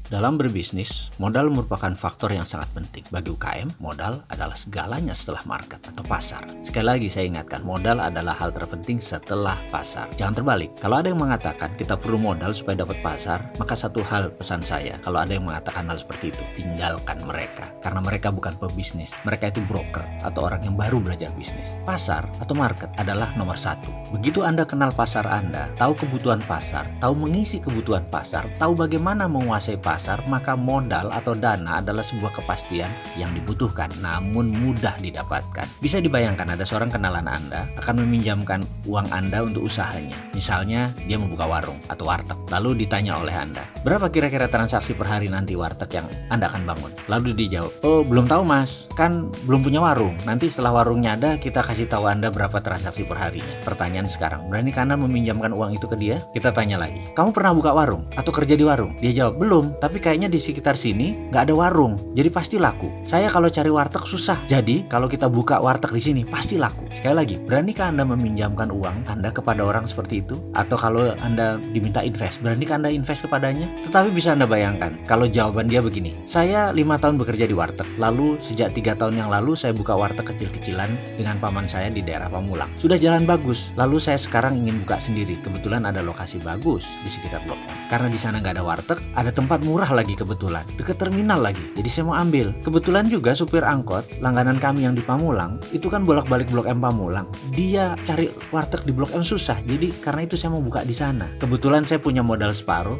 Dalam berbisnis, modal merupakan faktor yang sangat penting. Bagi UKM, modal adalah segalanya setelah market atau pasar. Sekali lagi saya ingatkan, modal adalah hal terpenting setelah pasar. Jangan terbalik. Kalau ada yang mengatakan kita perlu modal supaya dapat pasar, maka satu hal pesan saya, kalau ada yang mengatakan hal seperti itu, tinggalkan mereka. Karena mereka bukan pebisnis. Mereka itu broker atau orang yang baru belajar bisnis. Pasar atau market adalah nomor satu. Begitu Anda kenal pasar Anda, tahu kebutuhan pasar, tahu mengisi kebutuhan pasar, tahu bagaimana menguasai pasar, maka modal atau dana adalah sebuah kepastian yang dibutuhkan namun mudah didapatkan. Bisa dibayangkan ada seorang kenalan Anda akan meminjamkan uang Anda untuk usahanya. Misalnya dia membuka warung atau warteg. Lalu ditanya oleh Anda, berapa kira-kira transaksi per hari nanti warteg yang Anda akan bangun? Lalu dijawab, oh belum tahu mas, kan belum punya warung. Nanti setelah warungnya ada kita kasih tahu Anda berapa transaksi per harinya. Pertanyaan sekarang, beranikah Anda meminjamkan uang itu ke dia? Kita tanya lagi, kamu pernah buka warung atau kerja di warung? Dia jawab, belum, tapi kayaknya di sekitar sini nggak ada warung, jadi pasti laku. Saya kalau cari warteg susah, jadi kalau kita buka warteg di sini pasti laku. Sekali lagi, beranikah Anda meminjamkan uang Anda kepada orang seperti itu? Atau kalau Anda diminta invest, beranikah Anda invest kepadanya? Tetapi bisa Anda bayangkan, kalau jawaban dia begini, saya 5 tahun bekerja di warteg, lalu sejak 3 tahun yang lalu saya buka warteg kecil-kecilan dengan paman saya di daerah Pamulang. Sudah jalan bagus, lalu saya sekarang ingin buka sendiri. Kebetulan ada lokasi bagus di sekitar Blok M. Karena di sana nggak ada warteg, ada tempat murah lagi kebetulan, dekat terminal lagi. Jadi saya mau ambil. Kebetulan juga supir angkot langganan kami yang di Pamulang itu kan bolak-balik Blok M Pamulang. Dia cari warteg di Blok M susah. Jadi karena itu saya mau buka di sana. Kebetulan saya punya modal separuh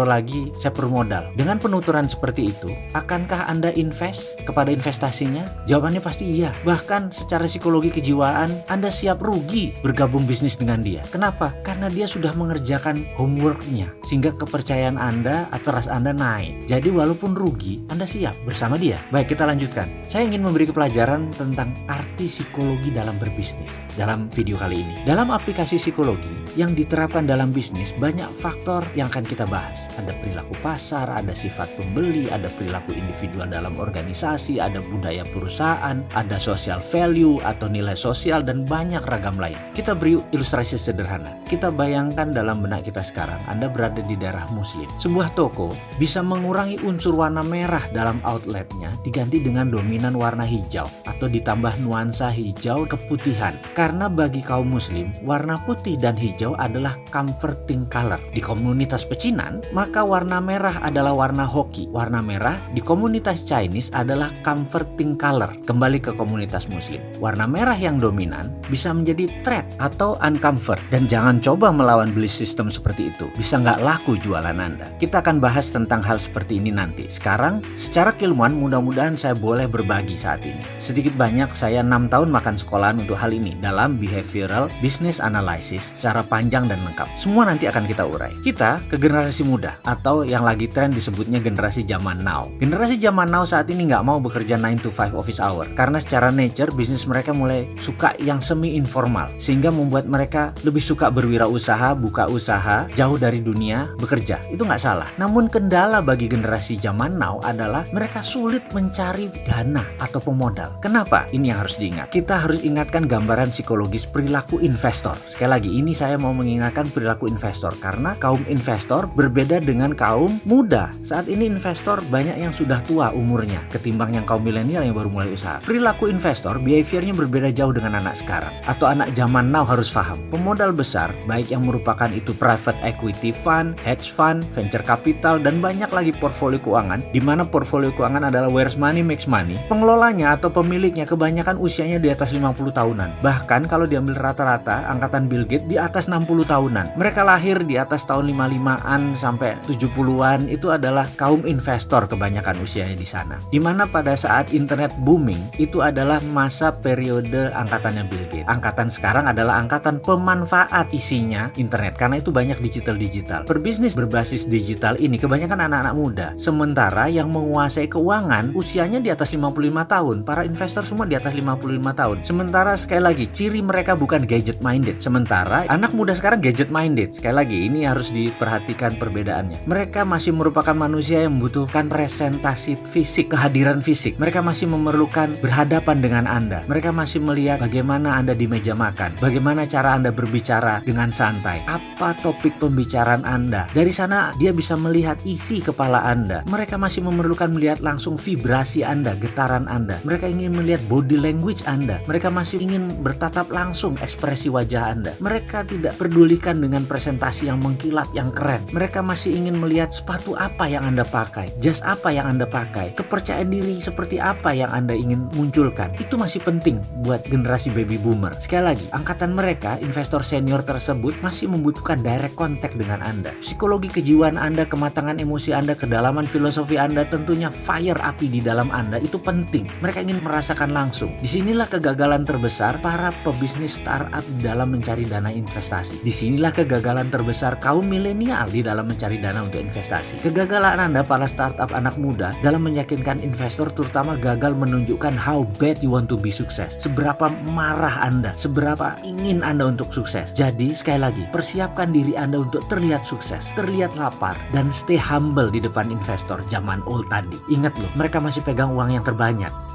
lagi saya perlu modal. Dengan penuturan seperti itu, akankah Anda invest kepada investasinya? Jawabannya pasti iya. Bahkan secara psikologi kejiwaan Anda siap rugi bergabung bisnis dengan dia. Kenapa? Karena dia sudah mengerjakan homeworknya, sehingga kepercayaan Anda atau trust Anda naik. Jadi walaupun rugi, Anda siap bersama dia. Baik, kita lanjutkan. Saya ingin memberi pelajaran tentang arti psikologi dalam berbisnis dalam video kali ini. Dalam aplikasi psikologi yang diterapkan dalam bisnis, banyak faktor yang akan kita bahas. Ada perilaku pasar, ada sifat pembeli, ada perilaku individual dalam organisasi, ada budaya perusahaan, ada social value atau nilai sosial, dan banyak ragam lain. Kita beri ilustrasi sederhana. Kita bayangkan dalam benak kita sekarang, Anda berada di daerah Muslim. Sebuah toko bisa mengurangi unsur warna merah dalam outletnya diganti dengan dominan warna hijau atau ditambah nuansa hijau keputihan. Karena bagi kaum muslim, warna putih dan hijau adalah comforting color. Di komunitas pecinan, maka warna merah adalah warna hoki. Warna merah di komunitas Chinese adalah comforting color. Kembali ke komunitas muslim, warna merah yang dominan bisa menjadi threat atau uncomfort. Dan jangan coba melawan belief system seperti itu. Bisa nggak laku jualan Anda. Kita akan bahas tentang hal seperti ini nanti. Sekarang, secara keilmuan mudah-mudahan saya boleh berbagi saat ini. Sedikit banyak saya 6 tahun makan sekolahan untuk hal ini dalam behavioral business analysis secara panjang dan lengkap. Semua nanti akan kita urai. Kita ke generasi muda atau yang lagi tren disebutnya generasi zaman now. Generasi zaman now saat ini nggak mau bekerja 9 to 5 office hour karena secara nature bisnis mereka mulai suka yang semi informal, sehingga membuat mereka lebih suka berwirausaha, buka usaha, jauh dari dunia bekerja. Itu nggak salah. Namun kendala bagi generasi zaman now adalah mereka sulit mencari dana atau pemodal. Kenapa? Ini yang harus diingat. Kita harus ingatkan gambaran psikologis perilaku investor. Sekali lagi, ini saya mau mengingatkan perilaku investor karena kaum investor berbeda dengan kaum muda. Saat ini investor banyak yang sudah tua umurnya ketimbang yang kaum milenial yang baru mulai usaha. Perilaku investor, behaviornya berbeda jauh dengan anak sekarang atau anak zaman now harus paham. Pemodal besar, baik yang merupakan itu private equity fund, hedge fund, venture capital, dan banyak lagi portfolio keuangan, di mana portfolio keuangan adalah where's money makes money. Pengelolanya atau pemiliknya kebanyakan usianya di atas 50 tahunan. Bahkan kalau diambil rata-rata, angkatan Bill Gates di atas 60 tahunan. Mereka lahir di atas tahun 55-an sampai 70-an, itu adalah kaum investor kebanyakan usianya di sana. Di mana pada saat internet booming, itu adalah masa periode angkatannya Bill Gates. Angkatan sekarang adalah angkatan pemanfaat isinya internet, karena itu banyak digital. Berbisnis berbasis digital ini kebanyakan anak-anak muda. Sementara yang menguasai keuangan usianya di atas 55 tahun. Para investor semua di atas 55 tahun. Sementara sekali lagi, ciri mereka bukan gadget minded. Sementara anak muda sekarang gadget minded. Sekali lagi, ini harus diperhatikan perbedaannya. Mereka masih merupakan manusia yang membutuhkan presentasi fisik, kehadiran fisik. Mereka masih memerlukan berhadapan dengan Anda. Mereka masih melihat bagaimana Anda di meja makan, bagaimana cara Anda berbicara dengan santai, apa topik pembicaraan Anda. Dari sana dia bisa melihat isi isi kepala Anda. Mereka masih memerlukan melihat langsung vibrasi Anda, getaran Anda. Mereka ingin melihat body language Anda. Mereka masih ingin bertatap langsung ekspresi wajah Anda. Mereka tidak pedulikan dengan presentasi yang mengkilat, yang keren. Mereka masih ingin melihat sepatu apa yang Anda pakai, jas apa yang Anda pakai, kepercayaan diri seperti apa yang Anda ingin munculkan. Itu masih penting buat generasi baby boomer. Sekali lagi, angkatan mereka, investor senior tersebut masih membutuhkan direct contact dengan Anda. Psikologi kejiwaan Anda, kematangan emosi Anda, kedalaman filosofi Anda, tentunya fire api di dalam Anda itu penting. Mereka ingin merasakan langsung. Disinilah kegagalan terbesar para pebisnis startup dalam mencari dana investasi. Disinilah kegagalan terbesar kaum milenial di dalam mencari dana untuk investasi. Kegagalan Anda para startup anak muda dalam meyakinkan investor, terutama gagal menunjukkan how bad you want to be sukses. Seberapa marah Anda, seberapa ingin Anda untuk sukses. Jadi sekali lagi, persiapkan diri Anda untuk terlihat sukses, terlihat lapar, dan stay humble di depan investor zaman old tadi. Ingat loh, mereka masih pegang uang yang terbanyak.